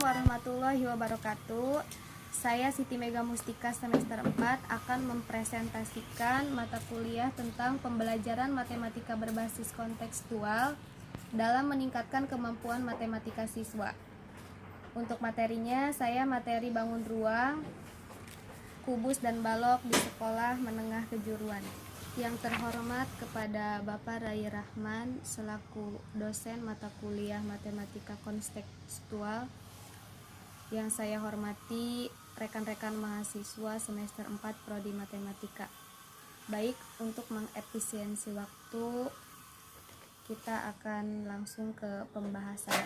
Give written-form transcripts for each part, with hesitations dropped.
warahmatullahi wabarakatuh. Saya Siti Mega Mustika semester 4 akan mempresentasikan mata kuliah tentang pembelajaran matematika berbasis kontekstual dalam meningkatkan kemampuan matematika siswa. Untuk materinya, saya materi bangun ruang, kubus dan balok di sekolah menengah kejuruan. Yang terhormat kepada Bapak Rai Rahman selaku dosen mata kuliah matematika kontekstual. Yang saya hormati rekan-rekan mahasiswa semester 4 prodi matematika. Baik, untuk mengefisiensi waktu, kita akan langsung ke pembahasan.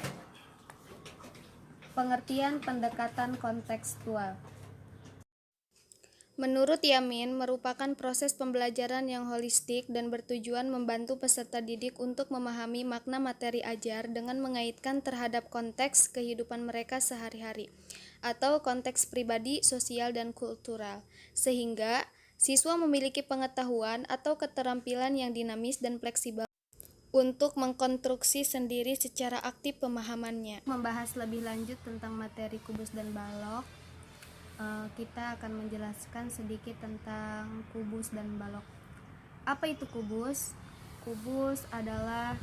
Pengertian pendekatan kontekstual. Menurut Yamin, merupakan proses pembelajaran yang holistik dan bertujuan membantu peserta didik untuk memahami makna materi ajar dengan mengaitkan terhadap konteks kehidupan mereka sehari-hari, atau konteks pribadi, sosial, dan kultural, sehingga siswa memiliki pengetahuan atau keterampilan yang dinamis dan fleksibel untuk mengkonstruksi sendiri secara aktif pemahamannya. Membahas lebih lanjut tentang materi kubus dan balok, kita akan menjelaskan sedikit tentang kubus dan balok. Apa itu kubus? Kubus adalah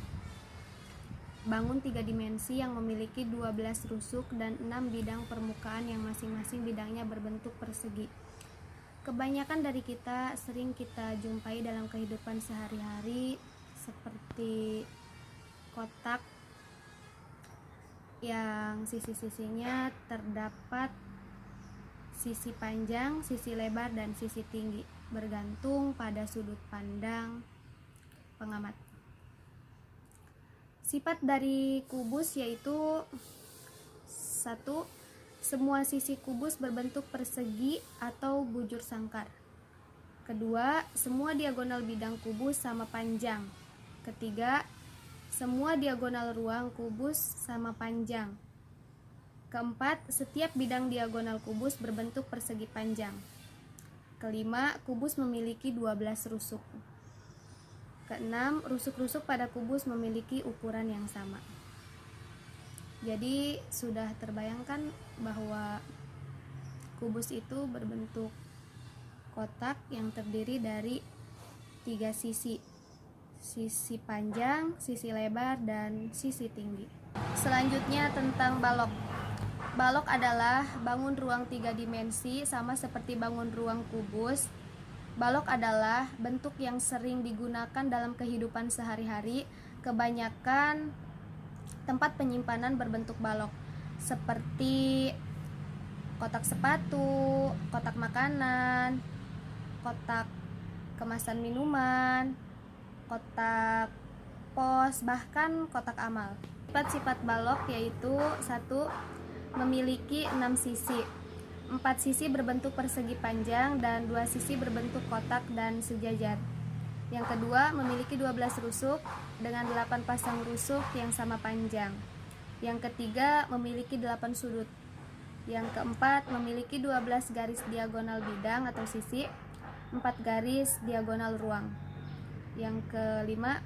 bangun 3 dimensi yang memiliki 12 rusuk dan 6 bidang permukaan yang masing-masing bidangnya berbentuk persegi. Kebanyakan dari kita sering kita jumpai dalam kehidupan sehari-hari seperti kotak yang sisi-sisinya terdapat sisi panjang, sisi lebar, dan sisi tinggi, bergantung pada sudut pandang pengamat. Sifat dari kubus yaitu 1. Semua sisi kubus berbentuk persegi atau bujur sangkar. 2. Semua diagonal bidang kubus sama panjang. 3. Semua diagonal ruang kubus sama panjang. 4. Setiap bidang diagonal kubus berbentuk persegi panjang. 5. Kubus memiliki 12 rusuk. 6. Rusuk-rusuk pada kubus memiliki ukuran yang sama. Jadi sudah terbayangkan bahwa kubus itu berbentuk kotak yang terdiri dari 3 sisi. Sisi panjang, sisi lebar, dan sisi tinggi. Selanjutnya tentang balok. Balok adalah bangun ruang 3 dimensi sama seperti bangun ruang kubus. Balok adalah bentuk yang sering digunakan dalam kehidupan sehari-hari. Kebanyakan tempat penyimpanan berbentuk balok, seperti kotak sepatu, kotak makanan, kotak kemasan minuman, kotak pos, bahkan kotak amal. Sifat-sifat balok yaitu 1. Memiliki 6 sisi. 4 sisi berbentuk persegi panjang dan 2 sisi berbentuk kotak dan sejajar. Yang kedua, memiliki 12 rusuk dengan 8 pasang rusuk yang sama panjang. Yang ketiga, memiliki 8 sudut. Yang keempat, memiliki 12 garis diagonal bidang atau sisi, 4 garis diagonal ruang. Yang kelima,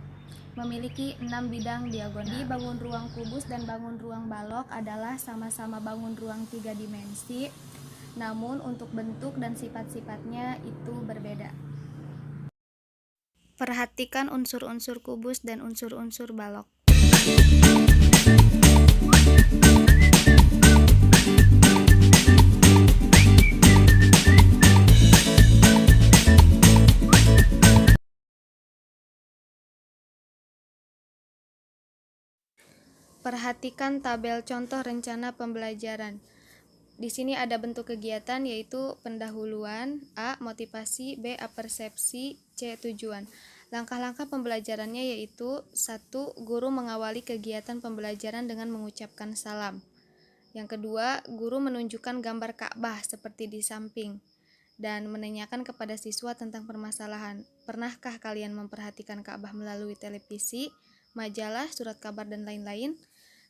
memiliki 6 bidang diagonal. Di bangun ruang kubus dan bangun ruang balok adalah sama-sama bangun ruang 3 dimensi, namun untuk bentuk dan sifat-sifatnya itu berbeda. Perhatikan unsur-unsur kubus dan unsur-unsur balok. Perhatikan tabel contoh rencana pembelajaran. Di sini ada bentuk kegiatan yaitu pendahuluan, A. Motivasi, B. Apersepsi, C. Tujuan. Langkah-langkah pembelajarannya yaitu 1. Guru mengawali kegiatan pembelajaran dengan mengucapkan salam. Yang kedua, guru menunjukkan gambar Ka'bah seperti di samping dan menanyakan kepada siswa tentang permasalahan. Pernahkah kalian memperhatikan Ka'bah melalui televisi, majalah, surat kabar, dan lain-lain?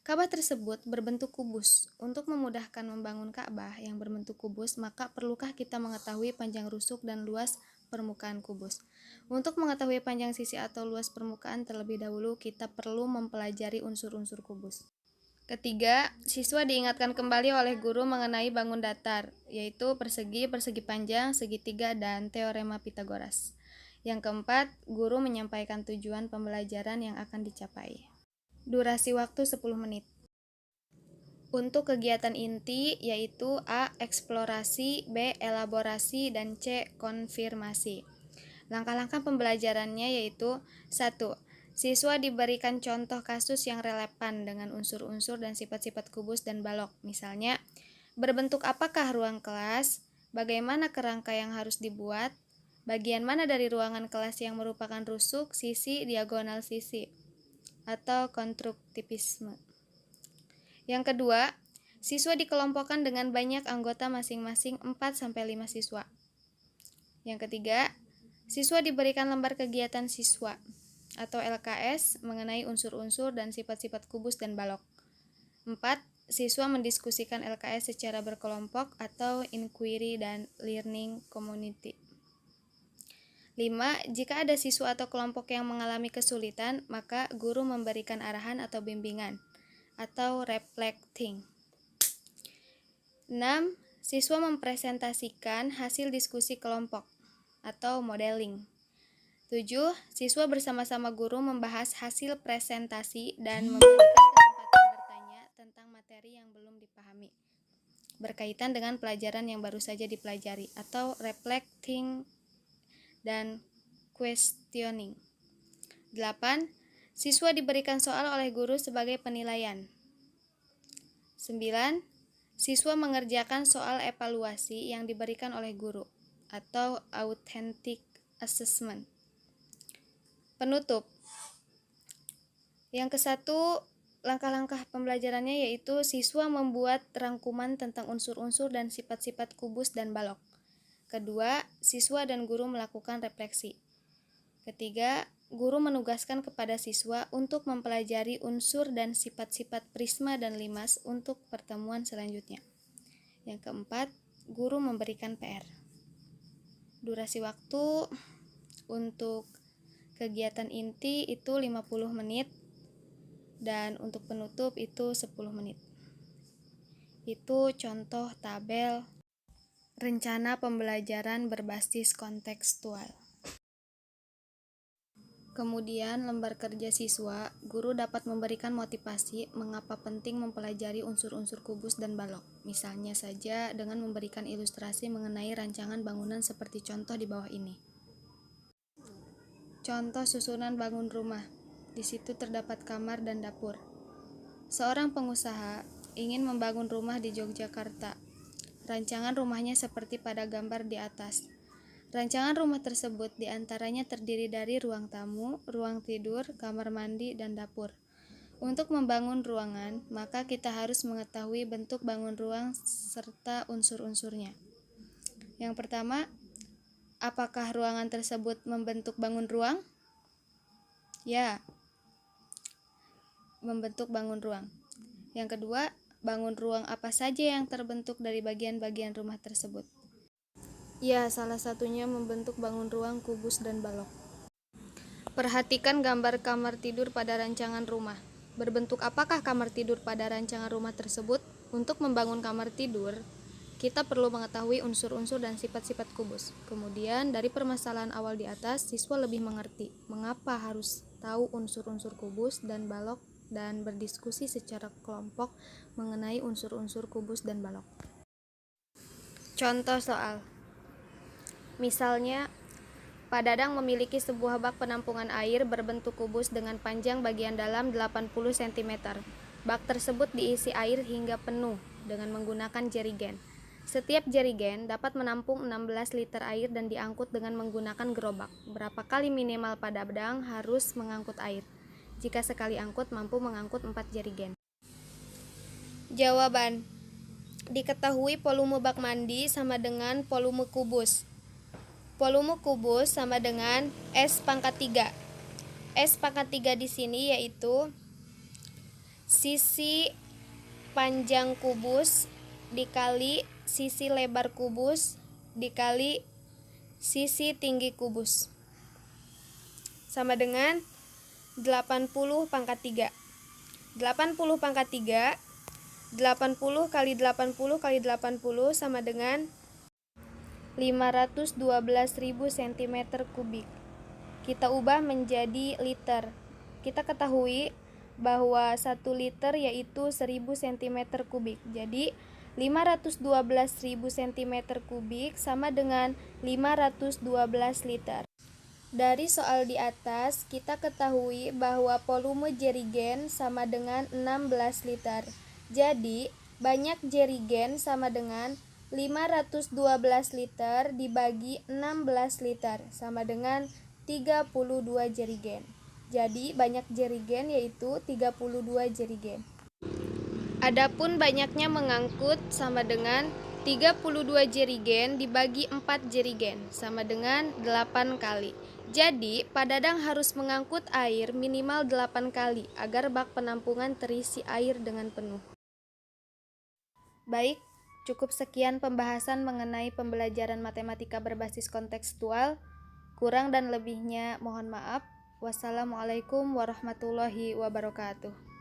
Ka'bah tersebut berbentuk kubus. Untuk memudahkan membangun Ka'bah yang berbentuk kubus, maka perlukah kita mengetahui panjang rusuk dan luas permukaan kubus? Untuk mengetahui panjang sisi atau luas permukaan terlebih dahulu, kita perlu mempelajari unsur-unsur kubus. Ketiga, siswa diingatkan kembali oleh guru mengenai bangun datar, yaitu persegi, persegi panjang, segitiga, dan teorema Pitagoras. Yang keempat, guru menyampaikan tujuan pembelajaran yang akan dicapai. Durasi waktu 10 menit. Untuk kegiatan inti yaitu A. Eksplorasi, B. Elaborasi, dan C. Konfirmasi. Langkah-langkah pembelajarannya yaitu 1. Siswa diberikan contoh kasus yang relevan dengan unsur-unsur dan sifat-sifat kubus dan balok. Misalnya, berbentuk apakah ruang kelas? Bagaimana kerangka yang harus dibuat? Bagian mana dari ruangan kelas yang merupakan rusuk, sisi, diagonal sisi, atau konstruktivisme. Yang kedua, siswa dikelompokkan dengan banyak anggota masing-masing 4-5 siswa. Yang ketiga, siswa diberikan lembar kegiatan siswa atau LKS mengenai unsur-unsur dan sifat-sifat kubus dan balok. 4. Siswa mendiskusikan LKS secara berkelompok atau inquiry dan learning community. 5. Jika ada siswa atau kelompok yang mengalami kesulitan, maka guru memberikan arahan atau bimbingan atau reflecting. 6. Siswa mempresentasikan hasil diskusi kelompok atau modeling. 7. Siswa bersama-sama guru membahas hasil presentasi dan memberikan kesempatan bertanya tentang materi yang belum dipahami berkaitan dengan pelajaran yang baru saja dipelajari atau reflecting dan questioning. 8. Siswa diberikan soal oleh guru sebagai penilaian. 9. Siswa mengerjakan soal evaluasi yang diberikan oleh guru atau authentic assessment. Penutup. Yang ke-1, langkah-langkah pembelajarannya yaitu siswa membuat rangkuman tentang unsur-unsur dan sifat-sifat kubus dan balok. Kedua, siswa dan guru melakukan refleksi. Ketiga, guru menugaskan kepada siswa untuk mempelajari unsur dan sifat-sifat prisma dan limas untuk pertemuan selanjutnya. Yang keempat, guru memberikan PR. Durasi waktu untuk kegiatan inti itu 50 menit dan untuk penutup itu 10 menit. Itu contoh tabel rencana pembelajaran berbasis kontekstual. Kemudian lembar kerja siswa, guru dapat memberikan motivasi mengapa penting mempelajari unsur-unsur kubus dan balok. Misalnya saja dengan memberikan ilustrasi mengenai rancangan bangunan seperti contoh di bawah ini. Contoh susunan bangun rumah. Di situ terdapat kamar dan dapur. Seorang pengusaha ingin membangun rumah di Yogyakarta. Rancangan rumahnya seperti pada gambar di atas. Rancangan rumah tersebut diantaranya terdiri dari ruang tamu, ruang tidur, kamar mandi, dan dapur. Untuk membangun ruangan, maka kita harus mengetahui bentuk bangun ruang serta unsur-unsurnya. Yang pertama, apakah ruangan tersebut membentuk bangun ruang? Ya, membentuk bangun ruang. Yang kedua, bangun ruang apa saja yang terbentuk dari bagian-bagian rumah tersebut? Ya, salah satunya membentuk bangun ruang kubus dan balok. Perhatikan gambar kamar tidur pada rancangan rumah. Berbentuk apakah kamar tidur pada rancangan rumah tersebut? Untuk membangun kamar tidur, kita perlu mengetahui unsur-unsur dan sifat-sifat kubus. Kemudian, dari permasalahan awal di atas, siswa lebih mengerti mengapa harus tahu unsur-unsur kubus dan balok dan berdiskusi secara kelompok mengenai unsur-unsur kubus dan balok. Contoh soal. Misalnya, Pak Dadang memiliki sebuah bak penampungan air berbentuk kubus dengan panjang bagian dalam 80 cm. Bak tersebut diisi air hingga penuh dengan menggunakan jerigen. Setiap jerigen dapat menampung 16 liter air dan diangkut dengan menggunakan gerobak. Berapa kali minimal Pak Dadang harus mengangkut air? Jika sekali angkut mampu mengangkut 4 jerigen. Jawaban. Diketahui volume bak mandi sama dengan volume kubus. Volume kubus sama dengan S pangkat 3. S pangkat 3 di sini yaitu sisi panjang kubus dikali sisi lebar kubus dikali sisi tinggi kubus. Sama dengan 80 pangkat 3. 80 pangkat 3 80 kali 80 kali 80 sama dengan 512.000 cm kubik. Kita ubah menjadi liter. Kita ketahui bahwa 1 liter yaitu 1000 cm kubik. Jadi 512.000 cm kubik sama dengan 512 liter. Dari soal di atas, kita ketahui bahwa volume jerigen sama dengan 16 liter. Jadi, banyak jerigen sama dengan 512 liter dibagi 16 liter, sama dengan 32 jerigen. Jadi, banyak jerigen yaitu 32 jerigen. Adapun banyaknya mengangkut sama dengan 32 jerigen dibagi 4 jerigen, sama dengan 8 kali. Jadi, Pak Dadang harus mengangkut air minimal 8 kali agar bak penampungan terisi air dengan penuh. Baik, cukup sekian pembahasan mengenai pembelajaran matematika berbasis kontekstual. Kurang dan lebihnya mohon maaf. Wassalamualaikum warahmatullahi wabarakatuh.